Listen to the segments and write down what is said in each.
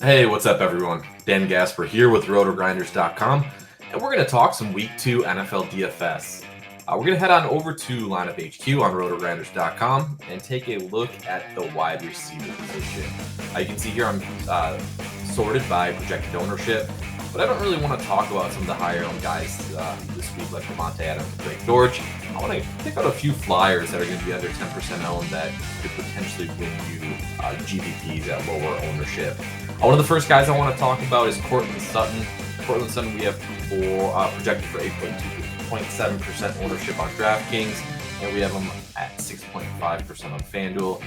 Hey, what's up, everyone? Dan Gaspar here with RotoGrinders.com, and we're going to talk some Week 2 NFL DFS. We're going to head on over to Lineup HQ on RotoGrinders.com and take a look at the wide receiver position. You can see here I'm sorted by projected ownership, but I don't really want to talk about some of the higher owned guys this week, like Devontae Adams and Blake George. I want to pick out a few flyers that are going to be under 10% owned that could potentially win you GPPs at lower ownership. One of the first guys I want to talk about is Courtland Sutton. Courtland Sutton we have projected for 8.7% ownership on DraftKings, and we have him at 6.5% on FanDuel.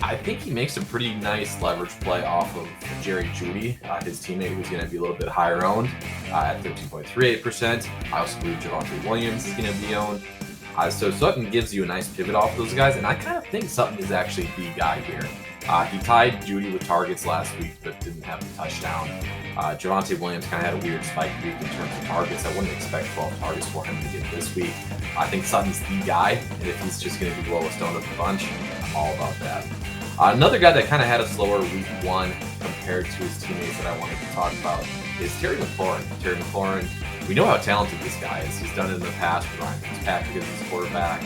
I think he makes a pretty nice leverage play off of Jerry Jeudy, his teammate, who's going to be a little bit higher owned at 13.38%. I also believe Javonte Williams is going to be owned. So Sutton gives you a nice pivot off those guys, and I kind of think Sutton is actually the guy here. He tied Jeudy with targets last week, but didn't have the touchdown. Javonte Williams kind of had a weird spike week in terms of targets. I wouldn't expect 12 targets for him to get this week. I think Sutton's the guy, and if he's just going to be the lowest owned of the bunch, I'm all about that. Another guy that kind of had a slower week 1 compared to his teammates that I wanted to talk about is Terry McLaurin. Terry McLaurin, we know how talented this guy is. He's done it in the past with Ryan Fitzpatrick as his quarterback.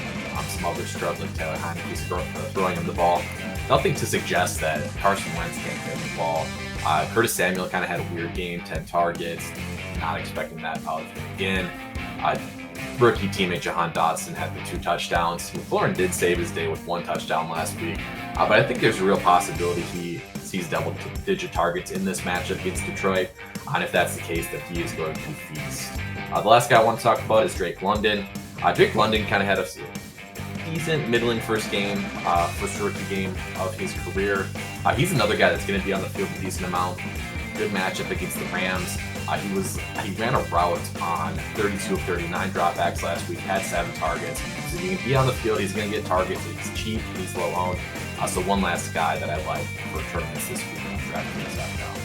Some other scrubs like Taylor Heineke's throwing him the ball. Nothing to suggest that Carson Wentz can't get him the ball. Curtis Samuel kind of had a weird game, 10 targets. Not expecting that out of him again. Rookie teammate Jahan Dotson had the 2 touchdowns. McLaurin did save his day with 1 touchdown last week, but I think there's a real possibility he sees double-digit targets in this matchup against Detroit, and if that's the case, that he is going to feast. The last guy I want to talk about is Drake London. Drake London kind of had a decent middling first rookie game of his career. He's another guy that's going to be on the field a decent amount. Good matchup against the Rams. He ran a route on 32 of 39 dropbacks last week, had 7 targets. So he can be on the field, he's going to get targets, he's cheap, he's low owned. So one last guy that I like for tournaments this week on DraftKings.com.